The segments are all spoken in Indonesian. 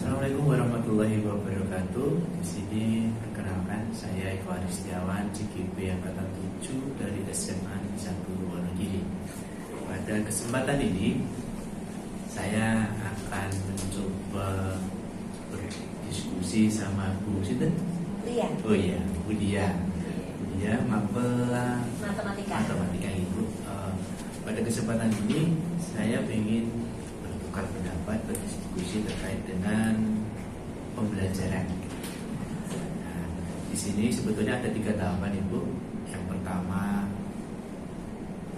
Assalamualaikum warahmatullahi wabarakatuh. Di sini perkenalkan saya Eko Aristiawan, CGP angkatan 7 dari SMA Negeri 1 Wonogiri. Pada kesempatan ini saya akan mencoba berdiskusi sama Bu Sinten. Lia. Oh iya, Bu Dia. Bu Dia Matematika Ibu. Pada kesempatan ini saya ingin bertukar pendapat, berdiskusi terkait dengan pembelajaran. Nah, di sini sebetulnya ada 3 tahapan Ibu. Yang pertama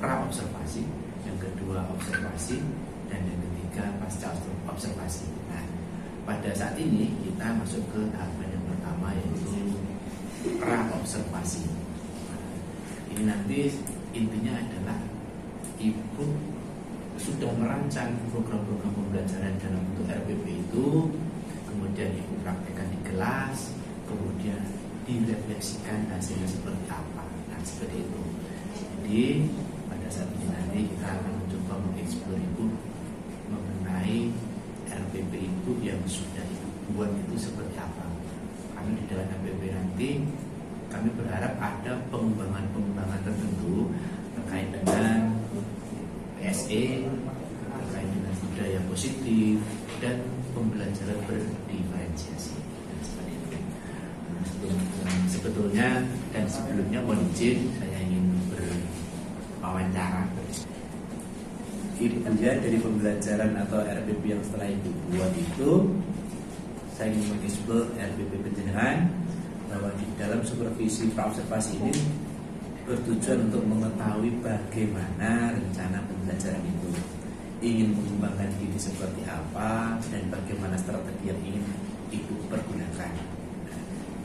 pra observasi, yang kedua observasi, dan yang ketiga pasca observasi. Nah, pada saat ini kita masuk ke tahapan yang pertama, yaitu pra observasi. Nah, ini nanti intinya adalah Ibu sudah merancang program-program pembelajaran dalam bentuk RPP itu, kemudian Ibu praktekkan di kelas, kemudian direfleksikan hasilnya seperti apa. Nah, seperti itu. Jadi pada saat ini nanti kita akan mencoba mengeksplor Ibu mengenai RPP Ibu yang sudah Ibu buat itu seperti apa. Karena di dalam RPP nanti kami berharap ada pengembangan tertentu terkait dengan PSE, terkait dengan budaya positif, dan pembelajaran berdiferensiasi. Seperti itu. Sebetulnya dan sebelumnya mohon izin saya ingin berwawancara. Intinya dari pembelajaran atau RPP yang setelah Ibu buat itu, saya ingin mengeksplor RPP penjenengan bahwa di dalam supervisi praobservasi ini bertujuan untuk mengetahui bagaimana rencana pembelajaran itu, ingin mengembangkan diri seperti apa, dan bagaimana strategi yang ingin Ibu pergunakan.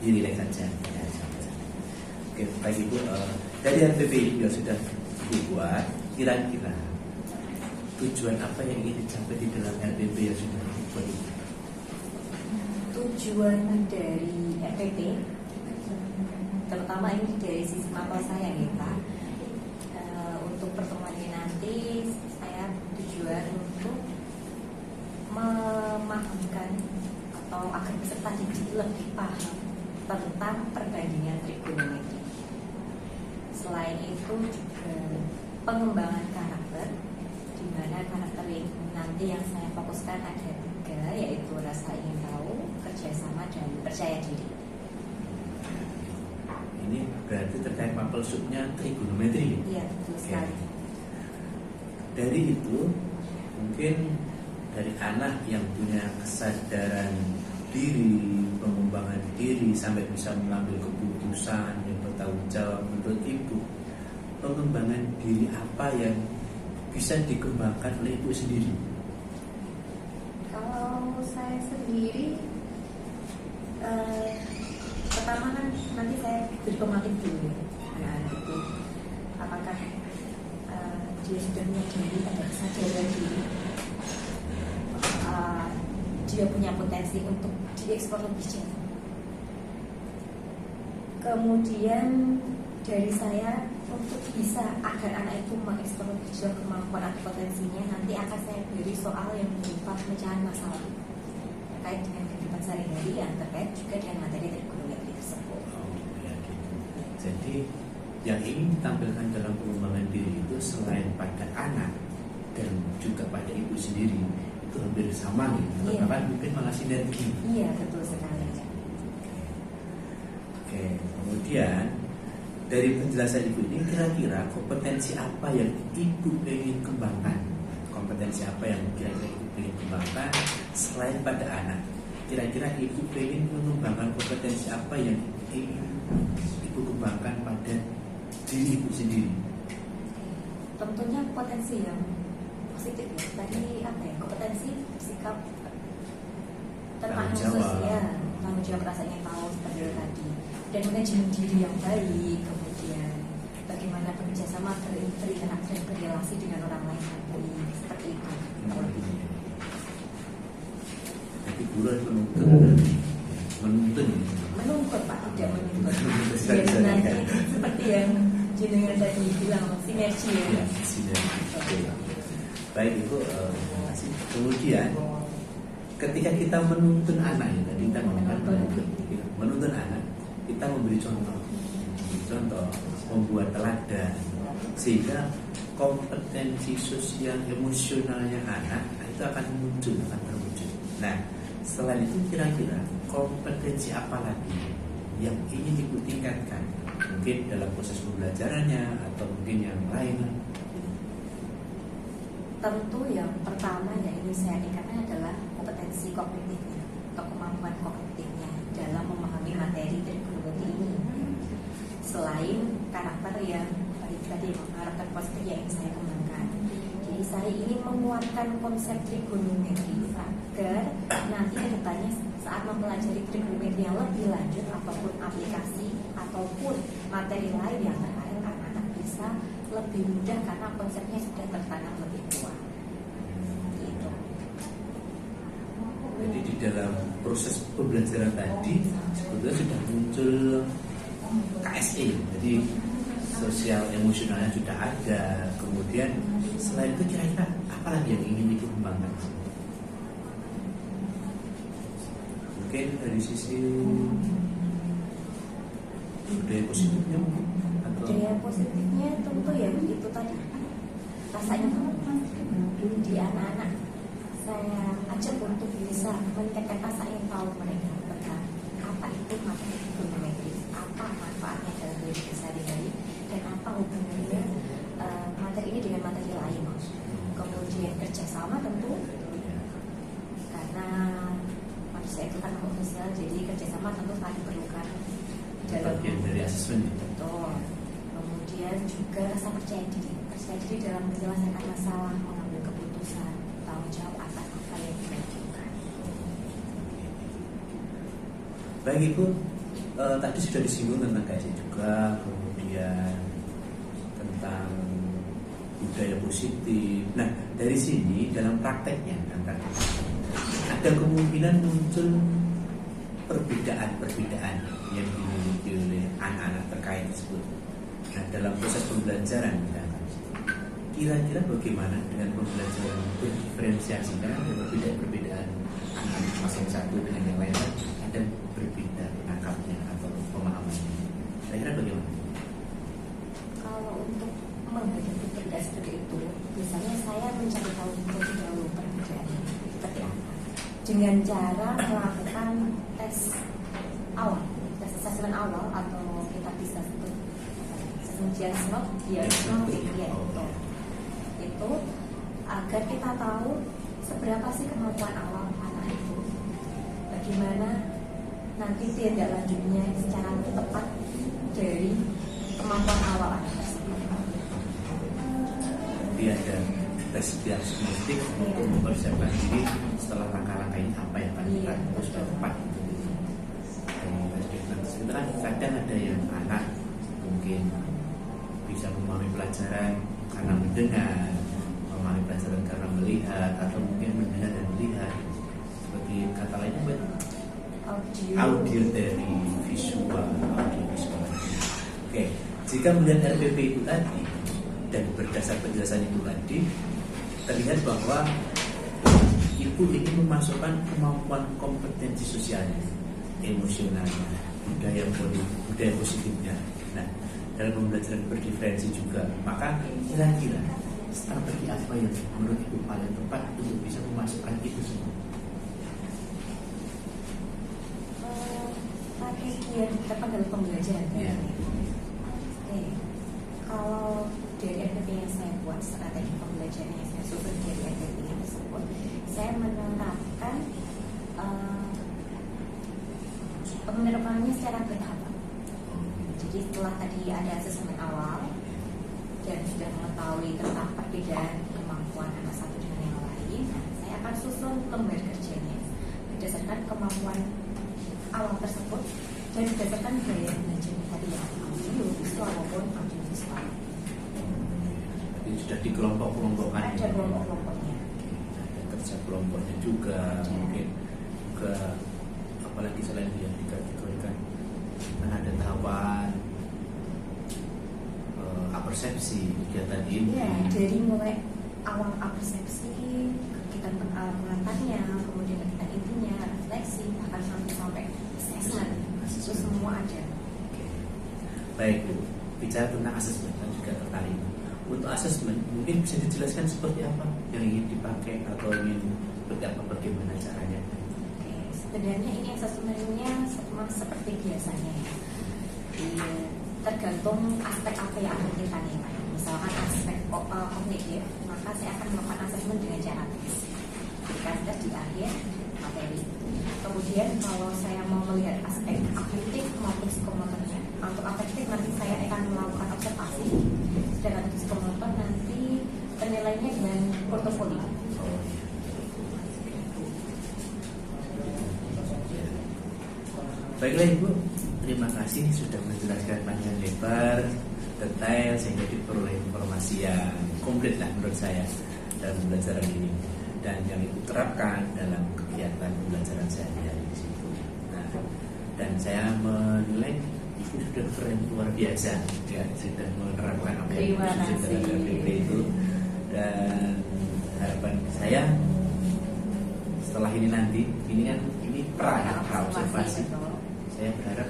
Diri saja. Ya, oke, baik Ibu. Dari RPP yang sudah Ibu buat, kira-kira tujuan apa yang ingin dicapai di dalam RPP yang sudah Ibu buat? Tujuan dari RPP terutama ini dari sisi mapel saya ya Pak. Untuk pertemuan ini nanti saya tujuan untuk memahamkan atau agar peserta didik lebih paham tentang perbandingan trigonometri. Selain itu juga pengembangan karakter, di mana karakter ini nanti yang saya fokuskan ada 3, yaitu rasa ingin tahu, kerjasama, dan percaya diri. Ini berarti terkait mapel subnya trigonometri. Iya, betul sekali. Dari itu mungkin dari anak yang punya kesadaran diri, pengembangan diri sampai bisa mengambil keputusan yang bertanggung jawab, menurut Ibu pengembangan diri apa yang bisa dikembangkan oleh Ibu sendiri? Kalau saya sendiri pertama kan nanti saya beri pematik dulu anak-anak itu apakah dia sudah menyadari pada kesadaran diri, dia punya potensi untuk diekspor lebih jauh. Kemudian dari saya untuk bisa agar anak itu mengeksplor lebih jauh kemampuan atau potensinya, nanti akan saya beri soal yang berupa pemecahan masalah terkait dengan kehidupan sehari-hari yang terkait juga dengan materi trigonometri tersebut. Jadi yang ingin ditampilkan dalam pengembangan diri itu selain pada anak dan juga pada Ibu sendiri itu hampir sama gitu, iya. Bahkan mungkin malah sinergi. Iya, betul sekali. Oke, kemudian dari penjelasan ibu ini, kira-kira kompetensi apa yang ibu ingin kembangkan? Kompetensi apa yang kira-kira ibu ingin kembangkan selain pada anak? Kira-kira ibu ingin mengembangkan kompetensi apa yang ingin ibu kembangkan pada diri ibu sendiri? Tentunya potensi yang positif ya. Tadi apa ya? Kompetensi sikap tentang sosial, tanggung jawab, rasanya tahu seperti itu tadi, dan manajemen diri yang baik, kemudian bagaimana bekerja sama, berinteraksi dan berrelasi dengan orang lain yang baik, seperti itu. Jadi guru menuntun Pak, tidak menuntut. Biar nanti seperti yang jenengan tadi bilang, sinergi ya. Sinergi. Baik Ibu, terima kasih. Kemudian ketika kita menuntun anak, ya tadi kita ngomongkan menuntun anak, kita memberi contoh, membuat teladan, sehingga kompetensi sosial emosionalnya anak itu akan terwujud. Nah, selain itu kira-kira kompetensi apa lagi yang ingin ibu tingkatkan? Mungkin dalam proses pembelajarannya atau mungkin yang lain. Tentu yang pertama yang ingin saya tingkatkan adalah kompetensi kognitifnya atau kemampuan kognitifnya dalam memahami materi trigonometri ini. Selain karakter yang tadi karakter positif yang ingin saya kembangkan, jadi saya ingin menguatkan konsep trigonometri agar nanti kedepannya saat mempelajari trigonometri yang lebih lanjut ataupun aplikasi ataupun materi lain yang terkait, anak-anak bisa lebih mudah karena konsepnya sudah tertanam lebih kuat. Gitu. Jadi di dalam proses pembelajaran tadi sebetulnya sudah muncul KSE, jadi sosial emosionalnya sudah ada. Kemudian selain itu kira-kira apa lagi yang ingin ibu kembangkan? Mungkin dari sisi budaya positifnya mungkin, atau budaya positifnya tentu ya itu tadi rasanya di anak-anak saya ajak untuk bisa meningkatkan rasa ingin tahu mereka tentang apa itu materi trigonometri, apa manfaatnya dalam hidup sehari-hari, dan apa hubungannya materi ini dengan materi lain. Kemudian kerjasama tentu, karena manusia itu kan makhluk sosial, jadi kerjasama tentu sangat diperlukan dalam bagian dari asesmen. Betul. Kemudian juga rasa percaya diri dalam menyelesaikan masalah, mengambil keputusan, tanggung jawab atas apa yang dilakukan. Baik Ibu, tadi sudah disinggung tentang KSE juga, kemudian tentang budaya positif. Nah, dari sini dalam prakteknya ada kemungkinan muncul perbedaan-perbedaan yang dimiliki oleh anak-anak terkait tersebut. Nah, dalam proses pembelajaran kira-kira bagaimana dengan pembelajaran berdiferensiasi? Karena ada perbedaan anak-anak masing satu dengan yang lain, ada berbeda penangkapnya atau pemahamannya. Kira-kira bagaimana? Kalau untuk menghadapi perbedaan seperti itu, biasanya saya mencari tahu terlebih dahulu perbedaannya seperti apa, dengan cara melakukan tes awal, tes assessment awal, atau kita bisa sebut assessment itu agar kita tahu seberapa sih kemampuan awal anak itu, bagaimana nanti tindak lanjutnya secara tepat dari kemampuan awal anak tersebut. Jadi ada tes diagnostik untuk mempersiapkan diri setelah langkah-langkah ini apa yang akan kita lakukan sudah tepat. Itu kan kadang ada yang anak mungkin bisa memahami pelajaran karena mendengar, memahami pelajaran karena melihat, atau mungkin mendengar dan melihat. Seperti kata lainnya audio dari visual, audio visual. Oke, jika melihat RPP itu tadi dan berdasar penjelasan itu tadi, terlihat bahwa ibu ingin memasukkan kemampuan kompetensi sosialnya, emosionalnya, budaya positifnya. Nah, dalam pembelajaran berdiferensi juga, maka kira-kira strategi apa yang menurut ibu paling tepat untuk bisa memasukkan itu semua? Strategi yang tepat dalam pembelajaran. Ya. penerapannya secara bertahap. Jadi setelah tadi ada asesmen awal dan sudah mengetahui tentang perbedaan kemampuan anak satu dengan yang lain, saya akan susun lembar kerjanya berdasarkan kemampuan awal tersebut dan berdasarkan gaya belajar tadi yang audio, visual maupun audio visual. Jadi sudah dikelompok-kelompokkan. Ada kelompok-kelompoknya. Ada kerja kelompoknya juga, mungkin juga apalagi selain yang dikategorikan kan ada tahapan apersepsi kegiatan ini. Ya, dari mulai awal apersepsi, kegiatan pengantarnya, kemudian kegiatan intinya, refleksi, bahkan sampai assessment, itu semua ada. Oke. Baik Bu, bicara tentang asesmen dan juga tertarik. Untuk asesmen mungkin bisa dijelaskan seperti apa yang ingin dipakai atau ingin seperti apa, bagaimana caranya? Oke, sebenarnya ini asesmennya sama seperti biasanya ya. Tergantung aspek apa yang akan kita nilai. Misalkan aspek kognitif, maka saya akan melakukan asesmen dengan cara tes. Jika tes di akhir materi. Kemudian kalau saya mau melihat aspek afektif maupun psikomotornya, untuk afektif nanti saya akan melakukan observasi, sedangkan untuk psikomotor nanti penilaiannya dengan portofolio. Baiklah Ibu, terima kasih sudah menjelaskan panjang lebar, detail sehingga diperoleh informasi yang komplit lah menurut saya dalam pembelajaran ini dan yang Ibu terapkan dalam kegiatan pembelajaran sehari-hari di situ. Nah, dan saya menilai Ibu sudah keren luar biasa, ya sudah menerapkan apa yang Terima Ibu sudah kasih. lakukan itu, dan harapan saya setelah ini nanti ini kan ini pra observasi. Saya berharap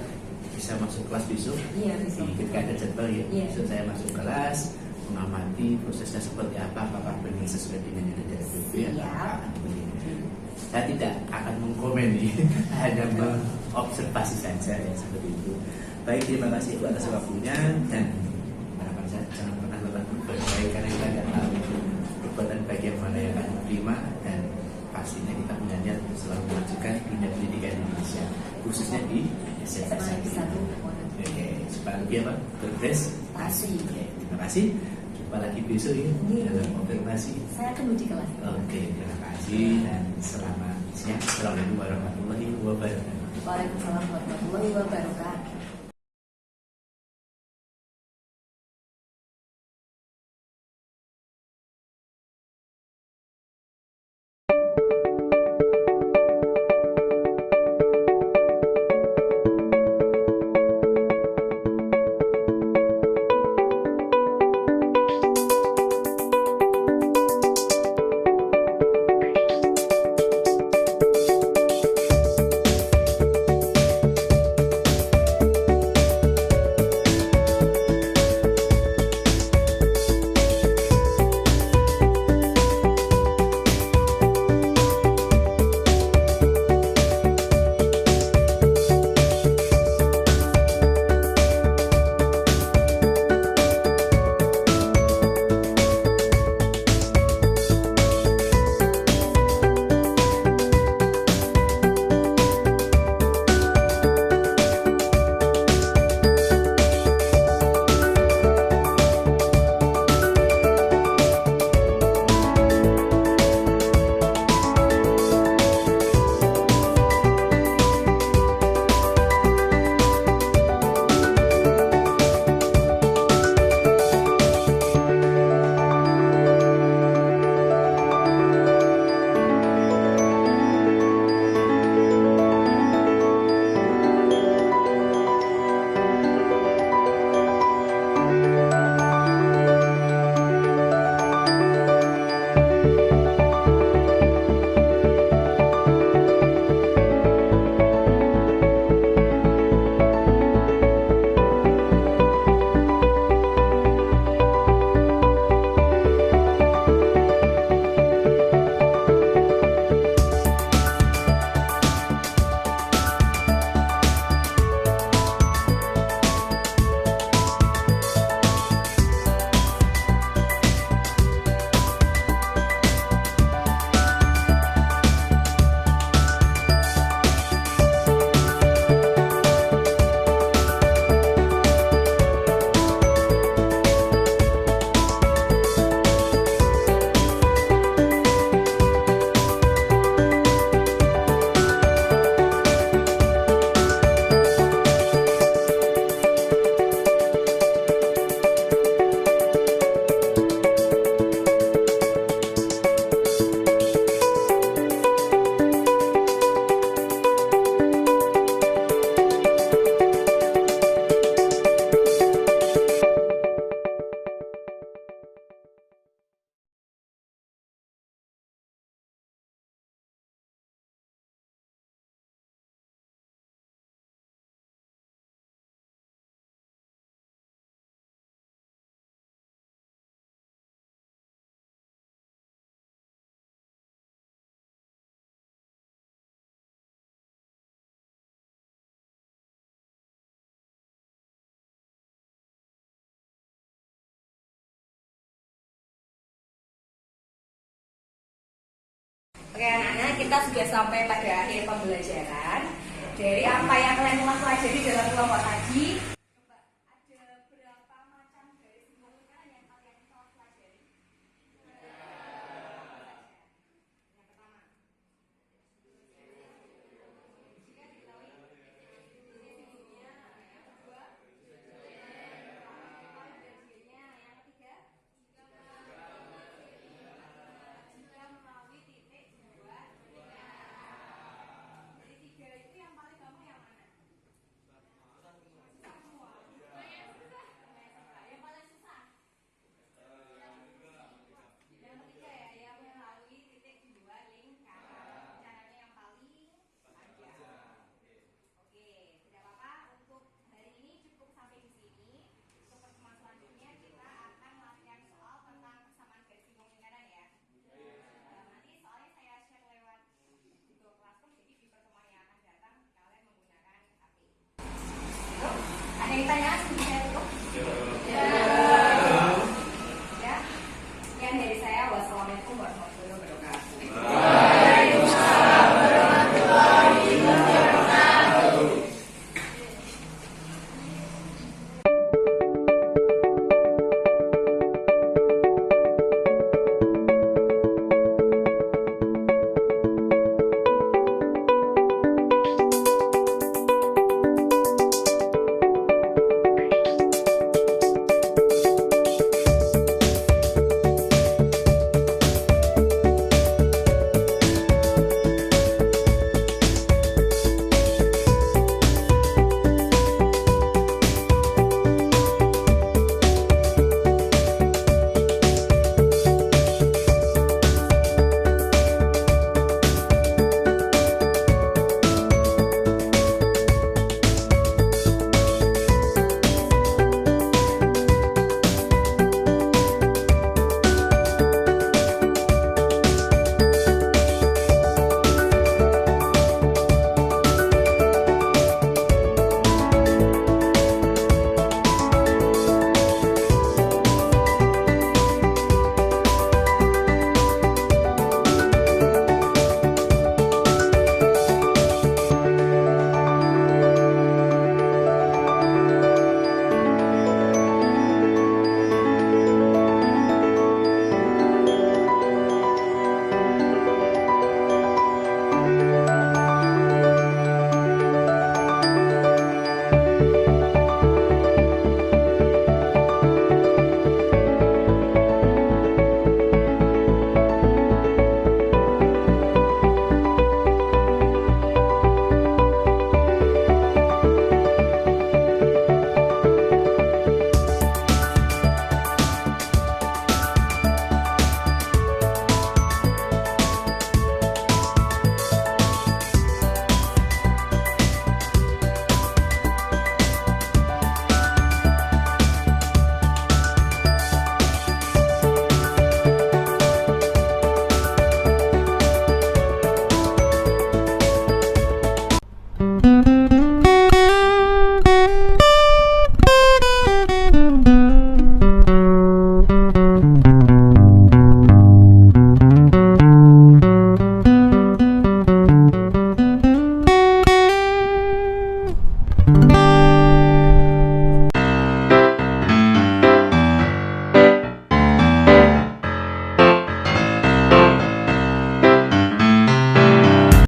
bisa masuk kelas besok. Iya, besok. Ketika ada jadwal ya, Iya. besok saya masuk kelas, mengamati prosesnya seperti apa, apakah benar sesuai dengan yang ada dari buku ya, Siap. apakah benar. Saya tidak akan mengkomen nih, hanya mengobservasi saja ya seperti itu. Baik, terima kasih Bu atas waktunya dan harapan saya jangan pernah lelah berbaik karena kita tidak tahu perbuatan baik yang mana yang akan diterima, dan pastinya kita punya niat untuk selalu memajukan dunia pendidikan Indonesia, khususnya di SMA SMA 1. Oke, supaya lebih apa? Berprestasi. Oke, terima kasih. Jumpa lagi besok ya Iya. dalam konfirmasi. Saya tunggu di kelas. Oke, terima kasih dan selamat siang. Assalamualaikum warahmatullahi wabarakatuh. Waalaikumsalam warahmatullahi wabarakatuh. Oke anak-anak, kita sudah sampai pada akhir pembelajaran. Dari apa yang kalian telah pelajari dalam kelompok tadi,